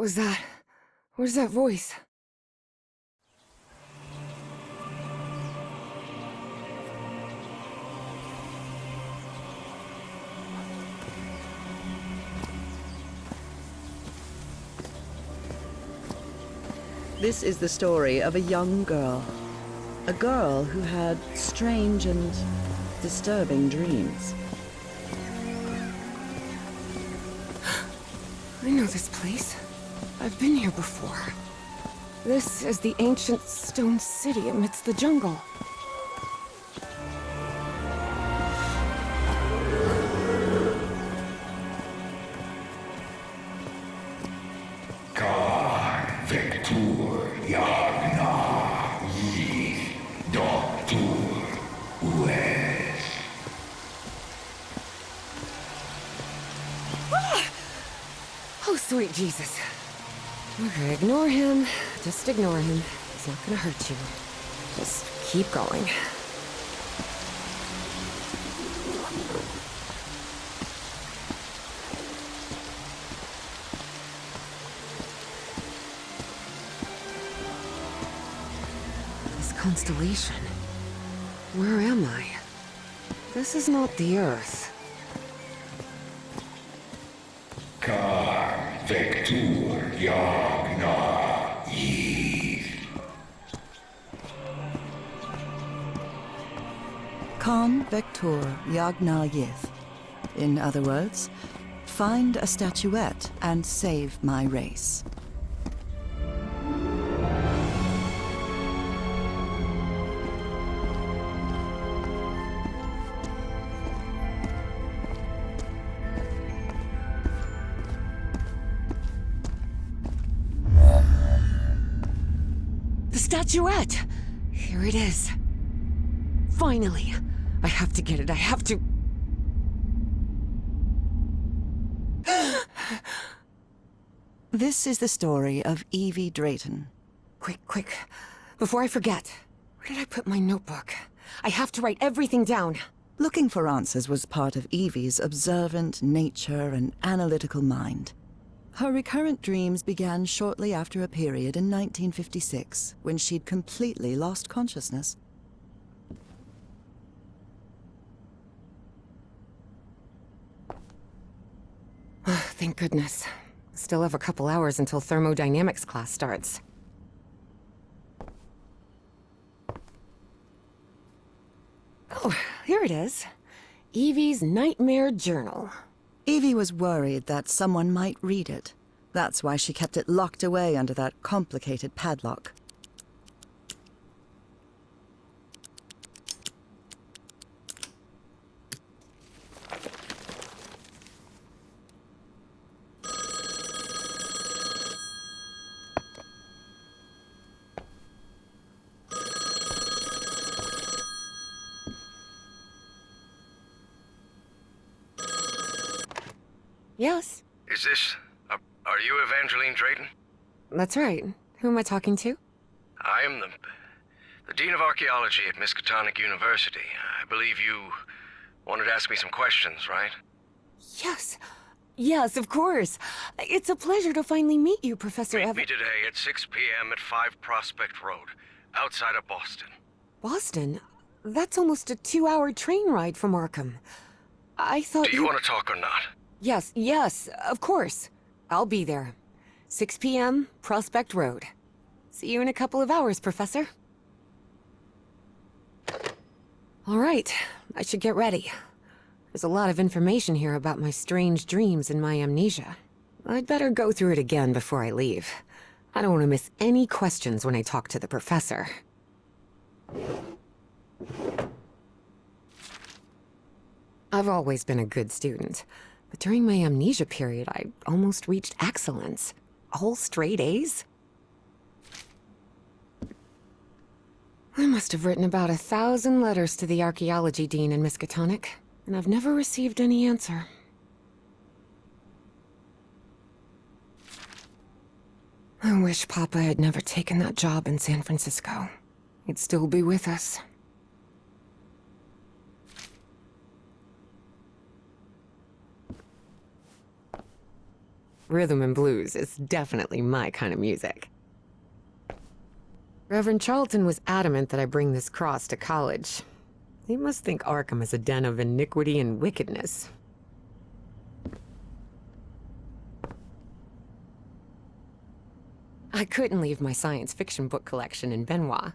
What was that? Where's that voice? This is the story of a young girl. A girl who had strange and disturbing dreams. I know this place. I've been here before. This is the ancient stone city amidst the jungle. Oh, sweet Jesus. Okay, ignore him. Just ignore him. He's not gonna hurt you. Just keep going. This constellation. Where am I? This is not the Earth. Kan Vector Yagna Yith. In other words, find a statuette and save my race. The statuette! Here it is. Finally! I have to get it, I have to... This is the story of Evie Drayton. Quick. Before I forget. Where did I put my notebook? I have to write everything down. Looking for answers was part of Evie's observant nature and analytical mind. Her recurrent dreams began shortly after a period in 1956, when she'd completely lost consciousness. Thank goodness. Still have a couple hours until thermodynamics class starts. Oh, here it is. Evie's Nightmare Journal. Evie was worried that someone might read it. That's why she kept it locked away under that complicated padlock. Yes, Is this... are you Evangeline Drayton? that's right. Who am I talking to? I am the Dean of Archaeology at Miskatonic University. I believe you wanted to ask me some questions, right? Yes, of course. It's a pleasure to finally meet you, Professor Meet me today at 6 p.m. at 5 Prospect Road, outside of Boston. Boston? That's almost a 2-hour train ride from Arkham. I thought Do you want to talk or not? Yes, of course. I'll be there. 6 p.m., Prospect Road. See you in a couple of hours, Professor. All right, I should get ready. There's a lot of information here about my strange dreams and my amnesia. I'd better go through it again before I leave. I don't want to miss any questions when I talk to the professor. I've always been a good student, but during my amnesia period, I almost reached excellence. All straight A's? I must have written about 1,000 letters to the archaeology dean in Miskatonic, and I've never received any answer. I wish Papa had never taken that job in San Francisco. He'd still be with us. Rhythm and blues is definitely my kind of music. Reverend Charlton was adamant that I bring this cross to college. He must think Arkham is a den of iniquity and wickedness. I couldn't leave my science fiction book collection in Benoit.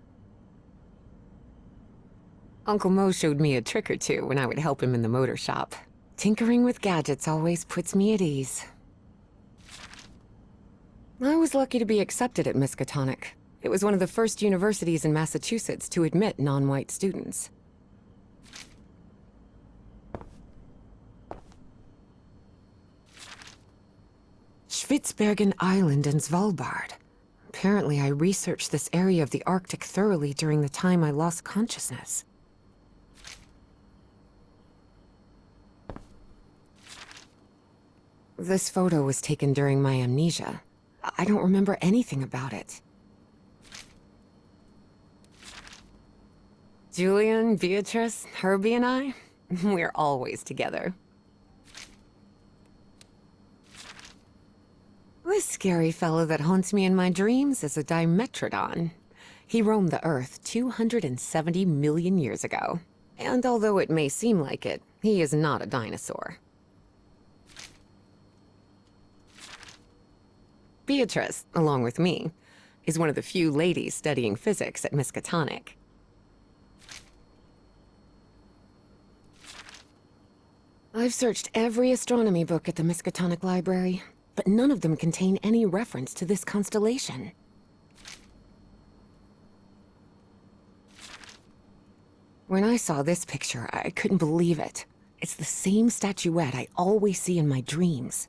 Uncle Mo showed me a trick or two when I would help him in the motor shop. Tinkering with gadgets always puts me at ease. I was lucky to be accepted at Miskatonic. It was one of the first universities in Massachusetts to admit non-white students. Spitsbergen Island and Svalbard. Apparently, I researched this area of the Arctic thoroughly during the time I lost consciousness. This photo was taken during my amnesia. I don't remember anything about it. Julian, Beatrice, Herbie and I, we're always together. This scary fellow that haunts me in my dreams is a Dimetrodon. He roamed the Earth 270 million years ago. And although it may seem like it, he is not a dinosaur. Beatrice, along with me, is one of the few ladies studying physics at Miskatonic. I've searched every astronomy book at the Miskatonic Library, but none of them contain any reference to this constellation. When I saw this picture, I couldn't believe it. It's the same statuette I always see in my dreams.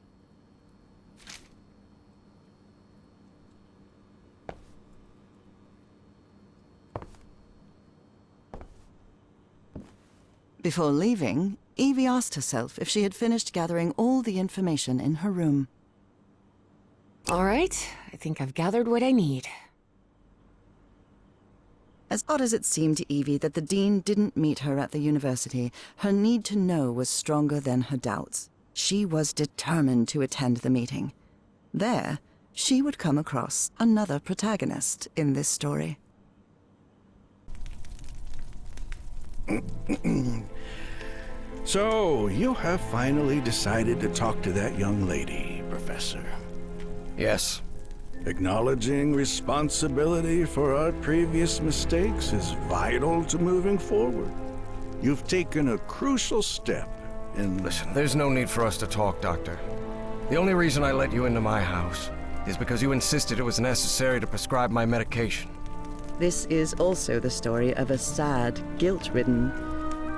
Before leaving, Evie asked herself if she had finished gathering all the information in her room. All right, I think I've gathered what I need. As odd as it seemed to Evie that the Dean didn't meet her at the university, her need to know was stronger than her doubts. She was determined to attend the meeting. There, she would come across another protagonist in this story. So, you have finally decided to talk to that young lady, Professor. Yes. Acknowledging responsibility for our previous mistakes is vital to moving forward. You've taken a crucial step in... Listen, there's no need for us to talk, Doctor. The only reason I let you into my house is because you insisted it was necessary to prescribe my medication. This is also the story of a sad, guilt-ridden,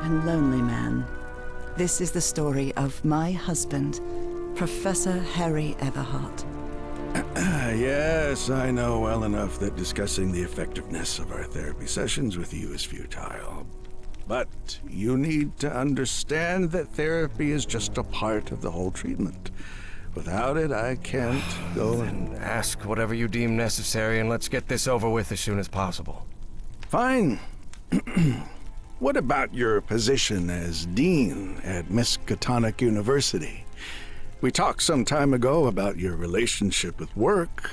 and lonely man. This is the story of my husband, Professor Harry Everhart. Yes, I know well enough that discussing the effectiveness of our therapy sessions with you is futile. But you need to understand that therapy is just a part of the whole treatment. Without it, I can't go and... Ask whatever you deem necessary and let's get this over with as soon as possible. Fine. What about your position as Dean at Miskatonic University? We talked some time ago about your relationship with work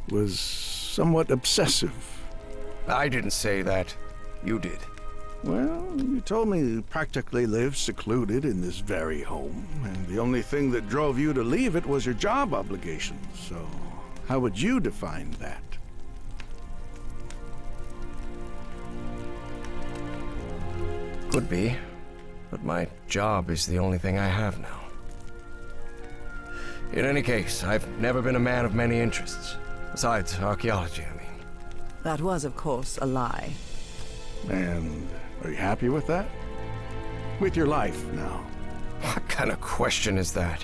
was somewhat obsessive. I didn't say that. You did. Well, you told me you practically lived secluded in this very home, and the only thing that drove you to leave it was your job obligations. So, how would you define that? Could be, but my job is the only thing I have now. In any case, I've never been a man of many interests. Besides archaeology, I mean. That was, of course, a lie. And are you happy with that? With your life now? What kind of question is that?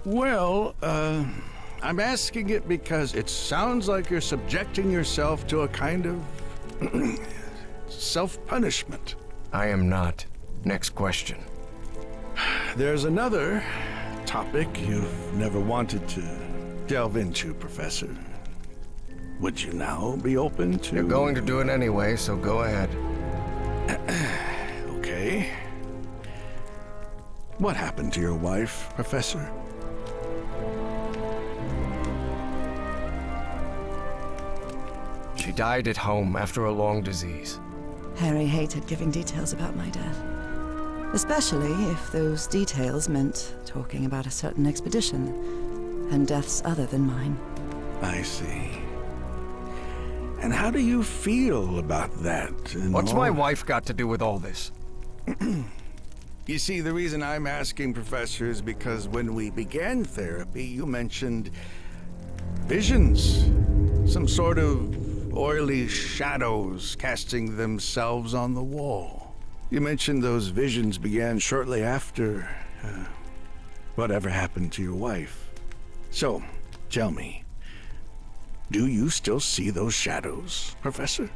Well, I'm asking it because it sounds like you're subjecting yourself to a kind of self-punishment. I am not. Next question. There's another topic you've never wanted to delve into, Professor. Would you now be open to... You're going to do it anyway, so go ahead. Okay. What happened to your wife, Professor? She died at home after a long disease. Harry hated giving details about my death. Especially if those details meant talking about a certain expedition and deaths other than mine. I see. And how do you feel about that? What's my wife got to do with all this? You see, the reason I'm asking, Professor, is because when we began therapy, you mentioned visions. Some sort of oily shadows casting themselves on the wall. You mentioned those visions began shortly after whatever happened to your wife. So, tell me, do you still see those shadows, Professor?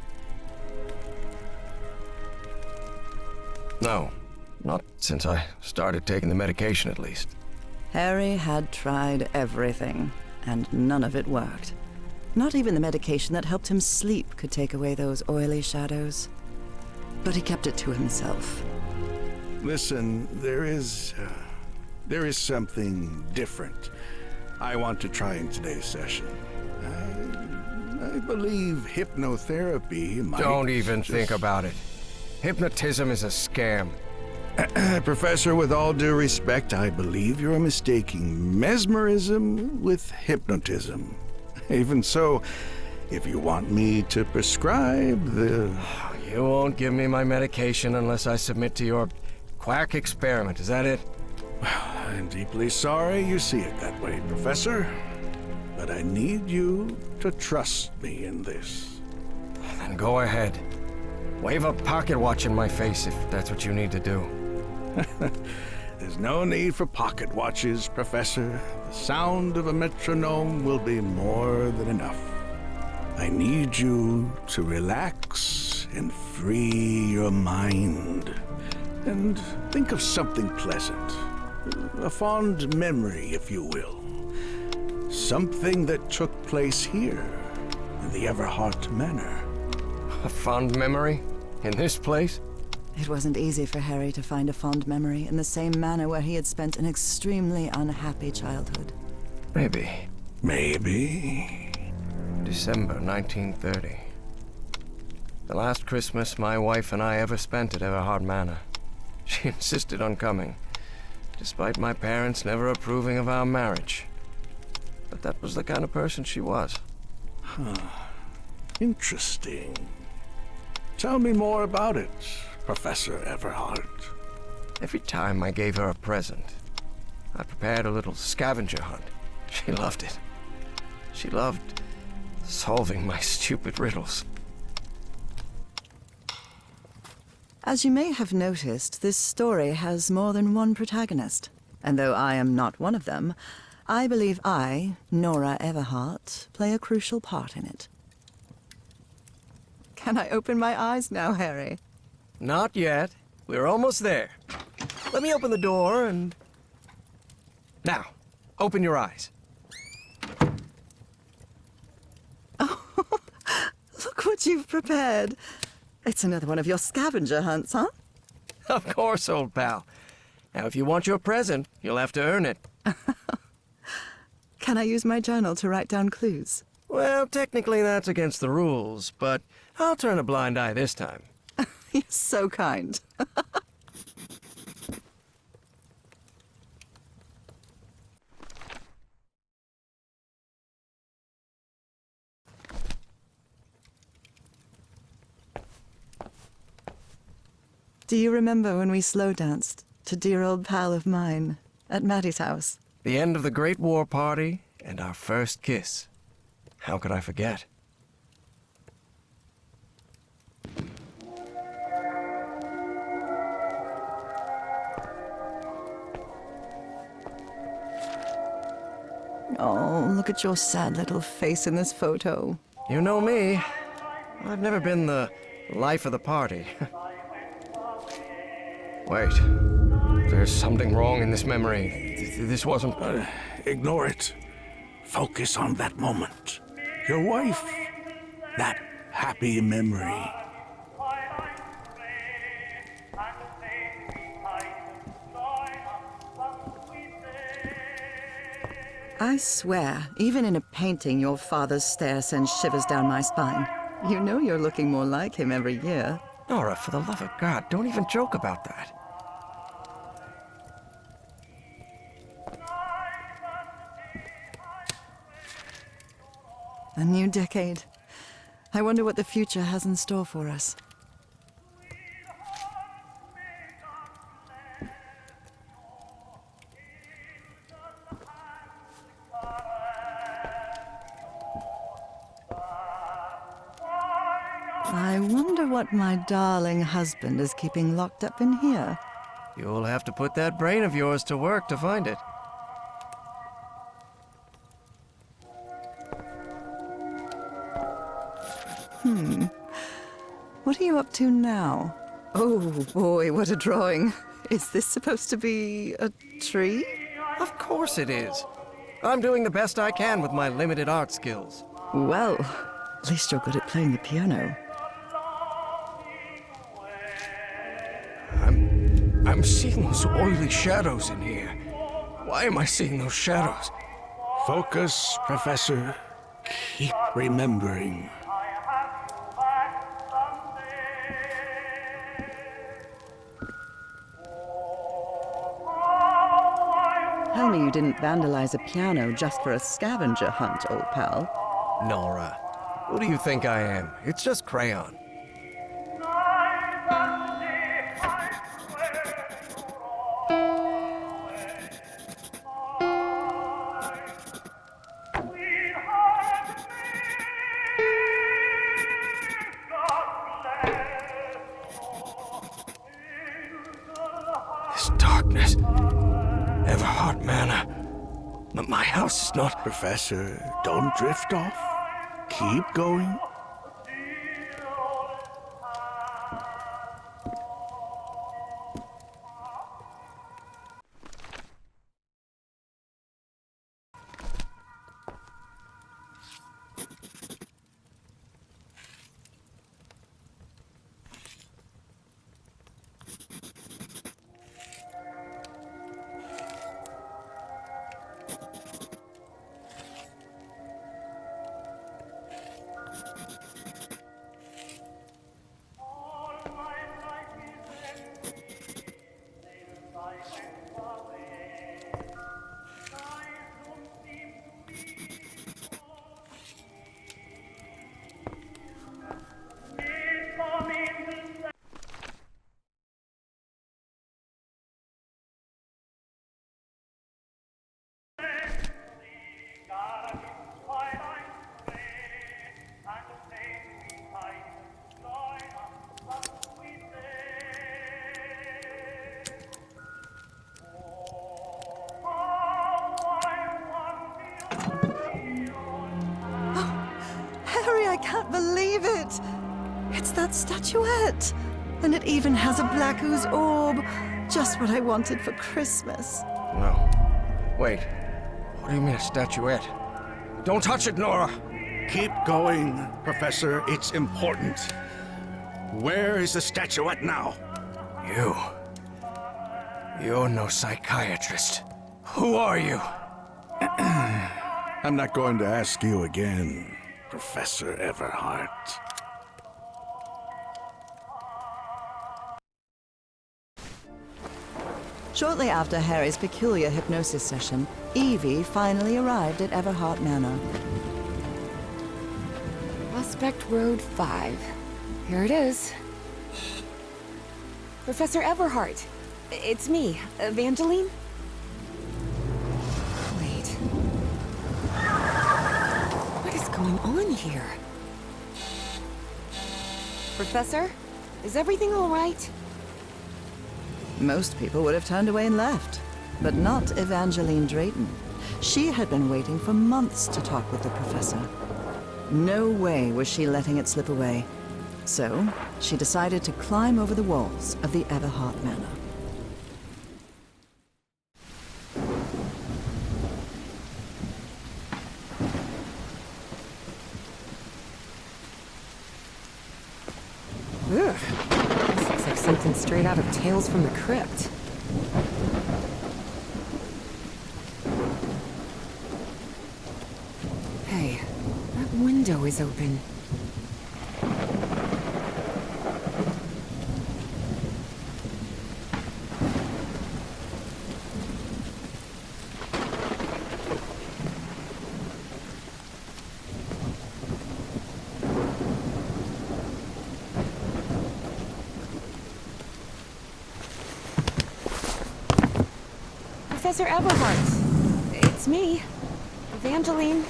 No. Not since I started taking the medication, at least. Harry had tried everything, and none of it worked. Not even the medication that helped him sleep could take away those oily shadows. But he kept it to himself. Listen, there is something different I want to try in today's session. I believe hypnotherapy might... Don't even think about it. Hypnotism is a scam. Professor, with all due respect, I believe you're mistaking mesmerism with hypnotism. Even so, if you want me to prescribe the... You won't give me my medication unless I submit to your quack experiment, is that it? Well, I'm deeply sorry you see it that way, Professor. But I need you to trust me in this. Then go ahead. Wave a pocket watch in my face if that's what you need to do. There's no need for pocket watches, Professor. The sound of a metronome will be more than enough. I need you to relax and free your mind. And think of something pleasant. A fond memory, if you will. Something that took place here, in the Everhart Manor. A fond memory? In this place? It wasn't easy for Harry to find a fond memory in the same manor where he had spent an extremely unhappy childhood. Maybe. Maybe. December 1930. The last Christmas my wife and I ever spent at Everhart Manor. She insisted on coming, despite my parents never approving of our marriage. But that was the kind of person she was. Huh. Interesting. Tell me more about it, Professor Everhart. Every time I gave her a present, I prepared a little scavenger hunt. She loved it. She loved solving my stupid riddles. As you may have noticed, this story has more than one protagonist. And though I am not one of them, I believe I, Nora Everhart, play a crucial part in it. Can I open my eyes now, Harry? Not yet. We're almost there. Let me open the door and... Now, open your eyes. Oh, look what you've prepared. It's another one of your scavenger hunts, huh? Of course, old pal. Now, if you want your present, you'll have to earn it. Can I use my journal to write down clues? Well, technically that's against the rules, but I'll turn a blind eye this time. You're so kind. Do you remember when we slow danced to Dear Old Pal of Mine at Maddie's house? The end of the Great War Party and our first kiss. How could I forget? Oh, look at your sad little face in this photo. You know me. I've never been the life of the party. Wait. There's something wrong in this memory. This wasn't... Ignore it. Focus on that moment. Your wife. That happy memory. I swear, even in a painting, your father's stare sends shivers down my spine. You know you're looking more like him every year. Nora, for the love of God, don't even joke about that. A new decade. I wonder what the future has in store for us. I wonder what my darling husband is keeping locked up in here. You'll have to put that brain of yours to work to find it. What are you up to now? Oh boy, what a drawing. Is this supposed to be a tree? Of course it is. I'm doing the best I can with my limited art skills. Well, at least you're good at playing the piano. I'm seeing those oily shadows in here. Why am I seeing those shadows? Focus, Professor. Keep remembering. Tell me you didn't vandalize a piano just for a scavenger hunt, old pal. Nora, who do you think I am? It's just crayon. This darkness. Everhart Manor. My house is not... Professor, don't drift off. Keep going. Harry, I can't believe it! It's that statuette! And it even has a black ooze orb. Just what I wanted for Christmas. No. Wait. What do you mean a statuette? Don't touch it, Nora! Keep going, Professor. It's important. Where is the statuette now? You're no psychiatrist. Who are you? I'm not going to ask you again, Professor Everhart. Shortly after Harry's peculiar hypnosis session, Evie finally arrived at Everhart Manor. Prospect Road 5. Here it is. Professor Everhart. It's me, Evangeline. Wait. What is going on here? Professor? Is everything all right? Most people would have turned away and left, but not Evangeline Drayton. She had been waiting for months to talk with the professor. No way was she letting it slip away. So, she decided to climb over the walls of the Everhart Manor. Ugh. This looks like something straight out of Tales from the Crypt. Hey, that window is open. Professor Everhart. It's me, Evangeline.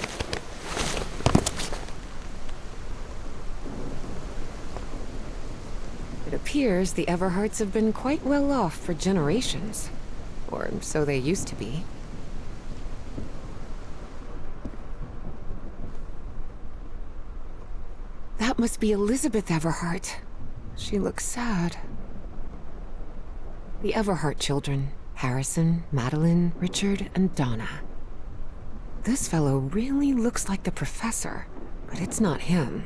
It appears the Everharts have been quite well off for generations. Or so they used to be. That must be Elizabeth Everhart. She looks sad. The Everhart children, Harrison, Madeline, Richard, and Donna. This fellow really looks like the professor, but it's not him.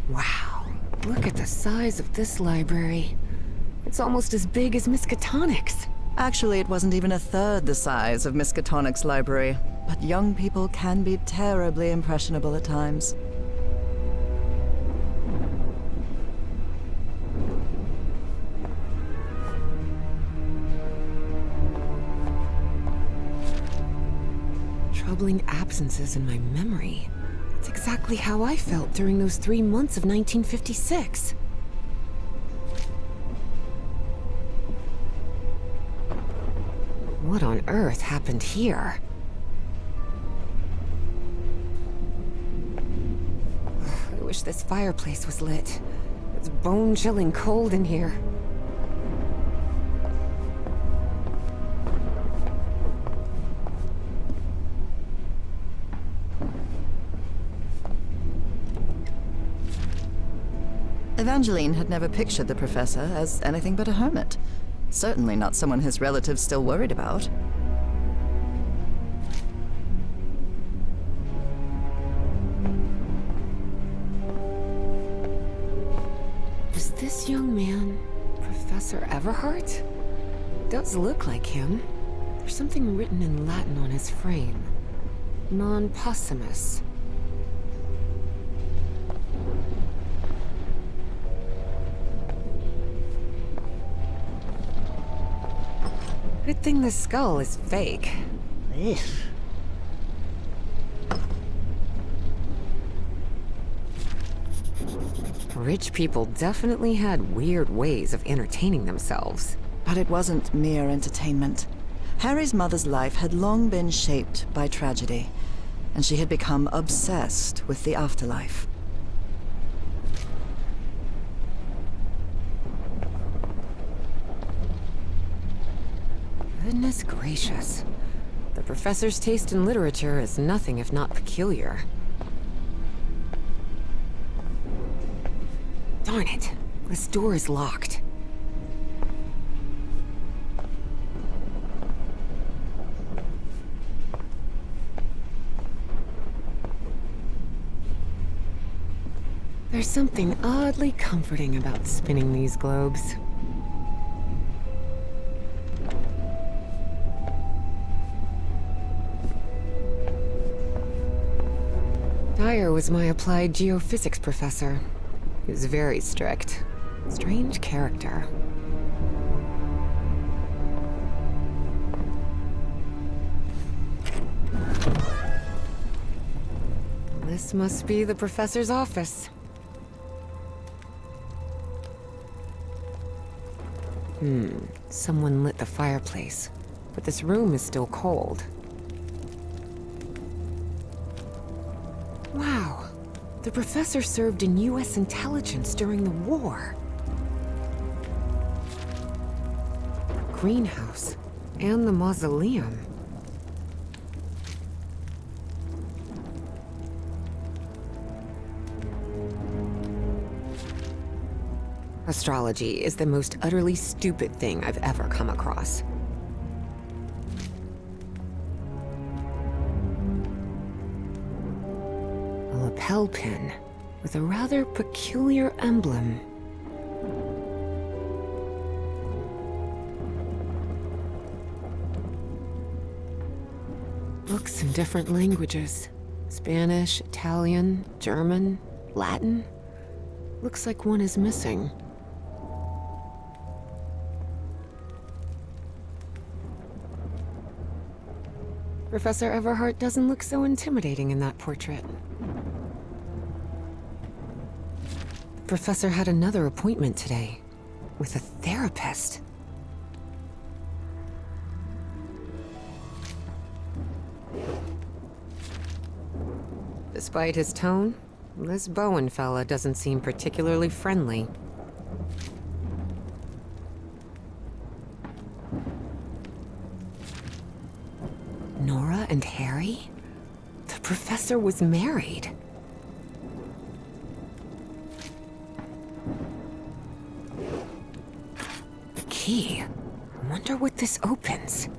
Wow, look at the size of this library. It's almost as big as Miskatonic's. Actually, it wasn't even a third the size of Miskatonic's library, but young people can be terribly impressionable at times. Troubling absences in my memory. It's exactly how I felt during those 3 months of 1956. What on earth happened here? I wish this fireplace was lit. It's bone-chilling cold in here. Evangeline had never pictured the professor as anything but a hermit. Certainly not someone his relatives still worried about. Is this young man Professor Everhart? It does look like him. There's something written in Latin on his frame. Non possumus. Good thing the skull is fake. Ugh. Rich people definitely had weird ways of entertaining themselves. But it wasn't mere entertainment. Harry's mother's life had long been shaped by tragedy, and she had become obsessed with the afterlife. Goodness gracious. The professor's taste in literature is nothing if not peculiar. Darn it. This door is locked. There's something oddly comforting about spinning these globes. Dyer was my applied geophysics professor. He was very strict. Strange character. This must be the professor's office. Someone lit the fireplace, but this room is still cold. Wow, the professor served in U.S. intelligence during the war. The greenhouse and the mausoleum. Astrology is the most utterly stupid thing I've ever come across. A lapel pin with a rather peculiar emblem. Books in different languages. Spanish, Italian, German, Latin. Looks like one is missing. Professor Everhart doesn't look so intimidating in that portrait. The professor had another appointment today, with a therapist. Despite his tone, this Bowen fella doesn't seem particularly friendly. Nora and Harry? The professor was married. The key. I wonder what this opens.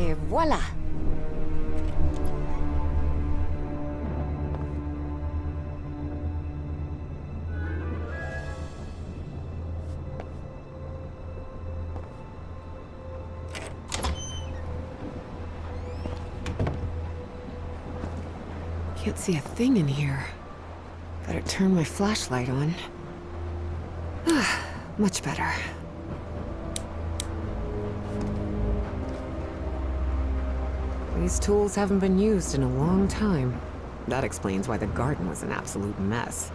Et voilà! Can't see a thing in here. Better turn my flashlight on. Much better. These tools haven't been used in a long time. That explains why the garden was an absolute mess.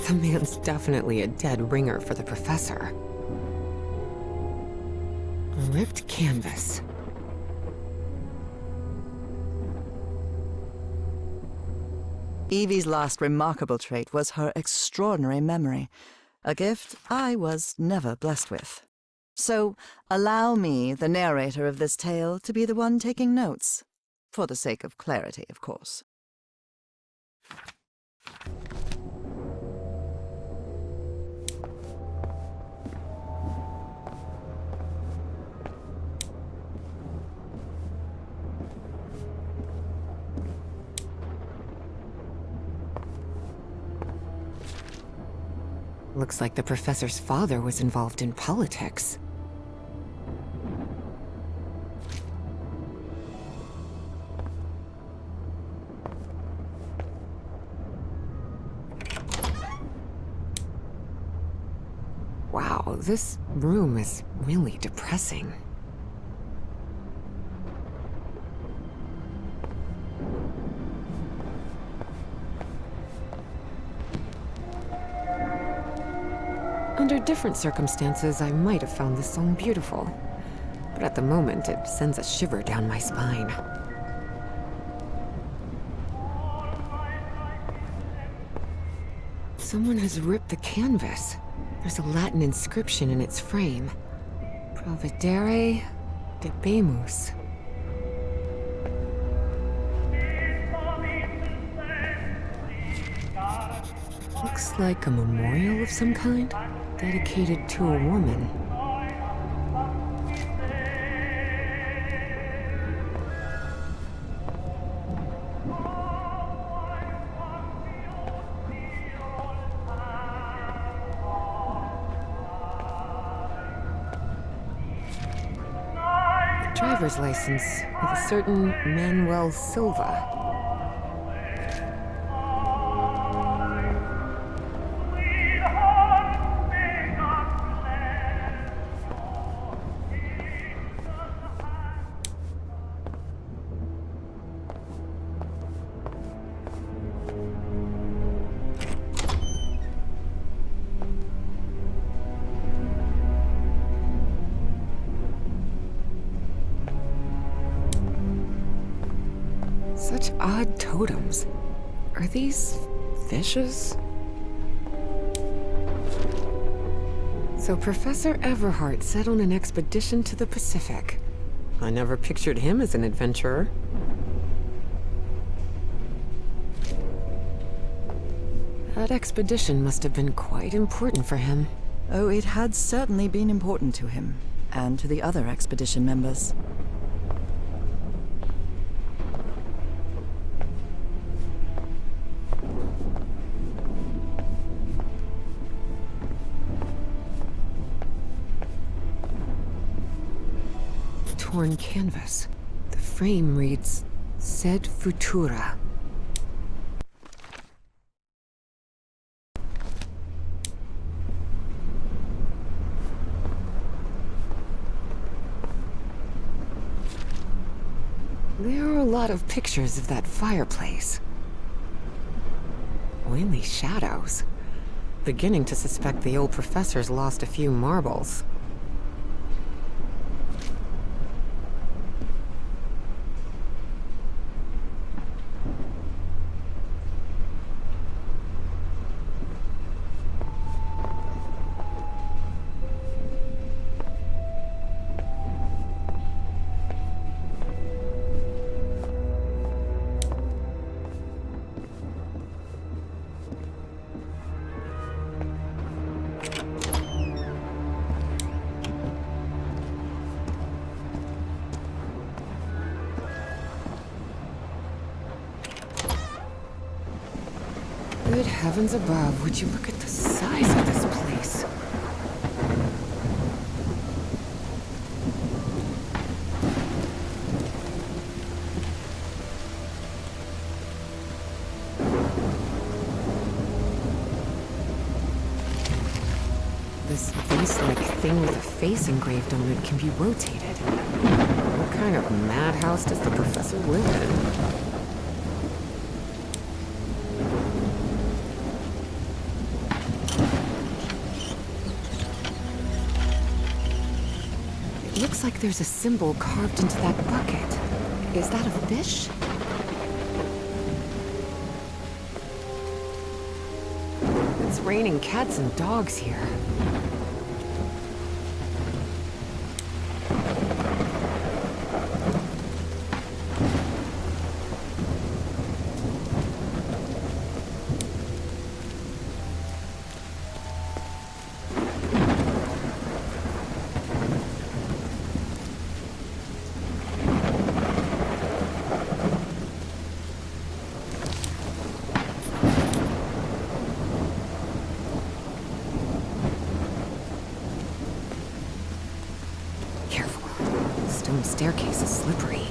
The man's definitely a dead ringer for the professor. A ripped canvas. Evie's last remarkable trait was her extraordinary memory, a gift I was never blessed with. So allow me, the narrator of this tale, to be the one taking notes. For the sake of clarity, of course. Looks like the professor's father was involved in politics. Wow, this room is really depressing. Under different circumstances, I might have found this song beautiful. But at the moment, it sends a shiver down my spine. Someone has ripped the canvas. There's a Latin inscription in its frame. Providere debemus. Looks like a memorial of some kind, dedicated to a woman. Driver's license with a certain Manuel Silva. Such odd totems. Are these fishes? So Professor Everhart set on an expedition to the Pacific. I never pictured him as an adventurer. That expedition must have been quite important for him. Oh, it had certainly been important to him, and to the other expedition members. Torn canvas. The frame reads, Sed Futura. There are a lot of pictures of that fireplace. Oily shadows. Beginning to suspect the old professor's lost a few marbles. Good heavens above, would you look at the size of this place? This vase-like thing with a face engraved on it can be rotated. What kind of madhouse does the professor live in? Looks like there's a symbol carved into that bucket. Is that a fish? It's raining cats and dogs here. Stone staircase is slippery.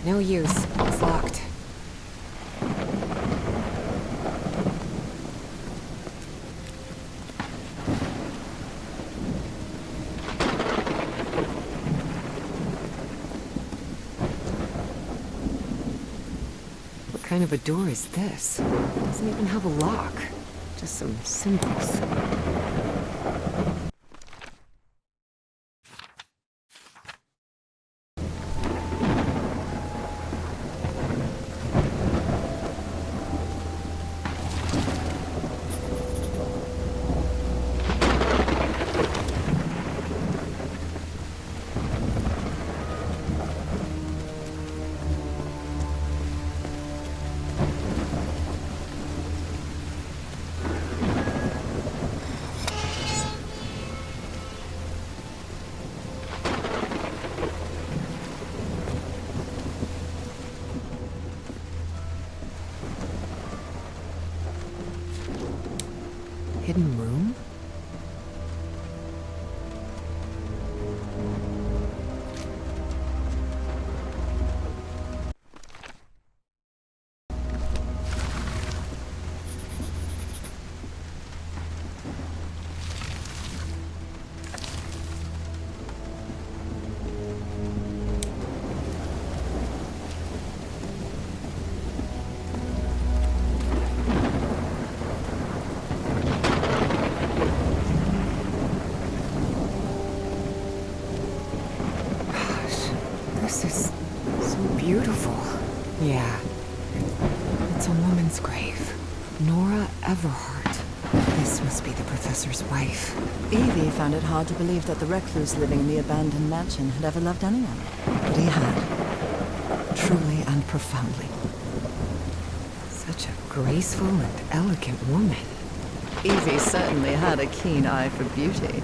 No use. It's locked. What kind of a door is this? It doesn't even have a lock. Just some symbols. Hidden room? beautiful. Yeah. It's a woman's grave. Nora Everhart. This must be the professor's wife. Evie found it hard to believe that the recluse living in the abandoned mansion had ever loved anyone. But he had. Truly and profoundly. Such a graceful and elegant woman. Evie certainly had a keen eye for beauty.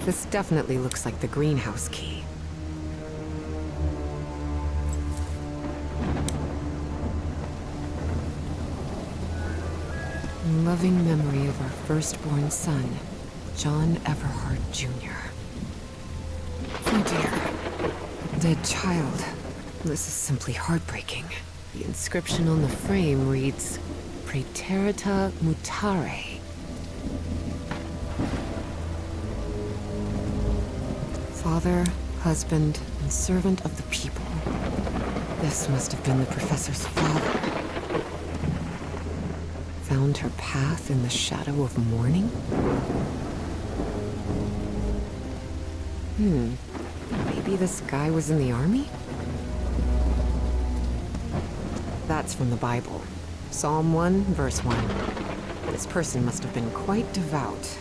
This definitely looks like the greenhouse key. In loving memory of our firstborn son, John Everhart Jr. Oh dear. A dead child. This is simply heartbreaking. The inscription on the frame reads, Praeterita mutare. Father, husband, and servant of the people. This must have been the professor's father. Found her path in the shadow of mourning? Maybe this guy was in the army? That's from the Bible. Psalm 1, verse 1. This person must have been quite devout.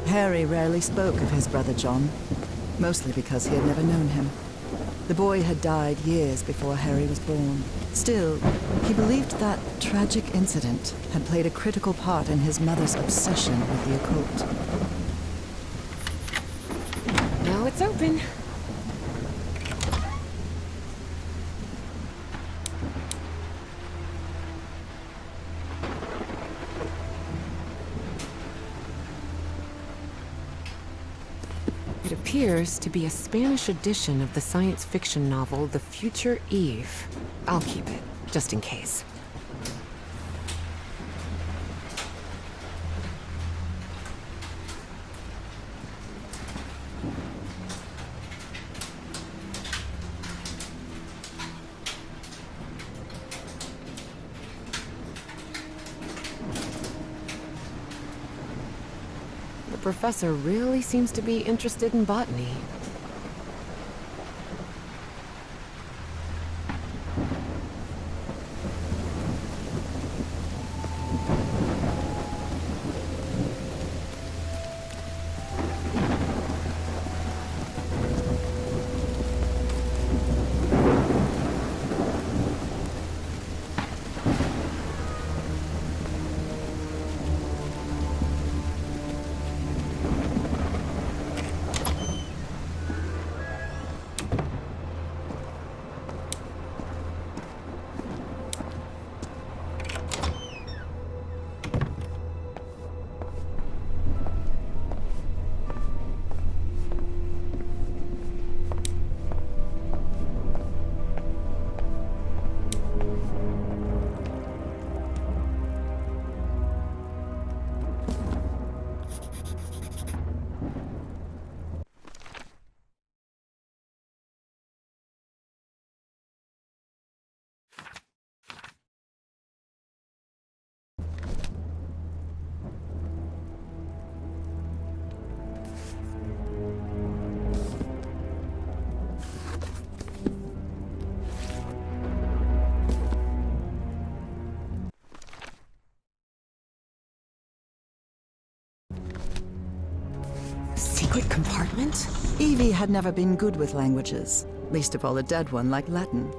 Harry rarely spoke of his brother John, mostly because he had never known him. The boy had died years before Harry was born. Still, he believed that tragic incident had played a critical part in his mother's obsession with the occult. Now it's open. It appears to be a Spanish edition of the science fiction novel The Future Eve. I'll keep it, just in case. The professor really seems to be interested in botany. compartment? Evie had never been good with languages, least of all a dead one like Latin.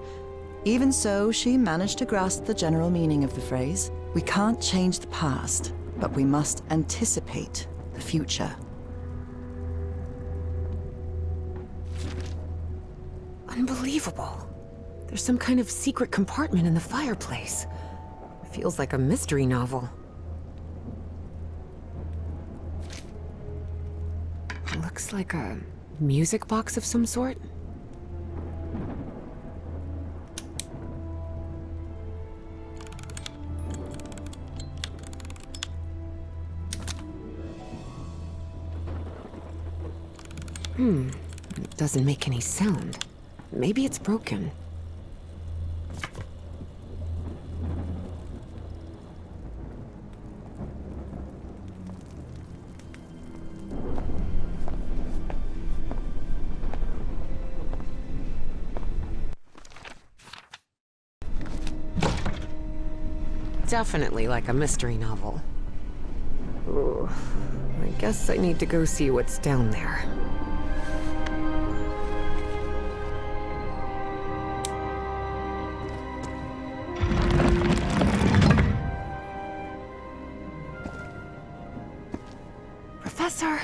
Even so, she managed to grasp the general meaning of the phrase. We can't change the past, but we must anticipate the future. Unbelievable. There's some kind of secret compartment in the fireplace. Feels like a mystery novel. Looks like a music box of some sort. It doesn't make any sound. Maybe it's broken. Definitely like a mystery novel. Ooh, I guess I need to go see what's down there. Professor!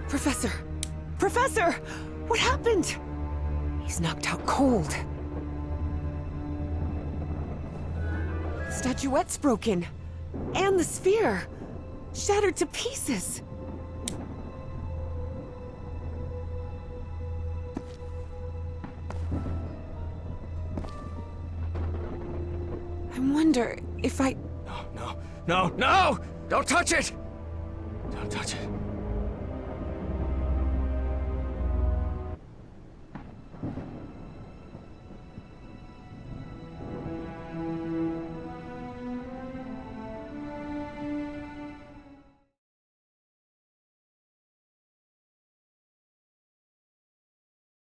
Professor! Professor! What happened? He's knocked out cold. The statuette's broken. And the sphere. Shattered to pieces. I wonder if I... No! Don't touch it! Don't touch it.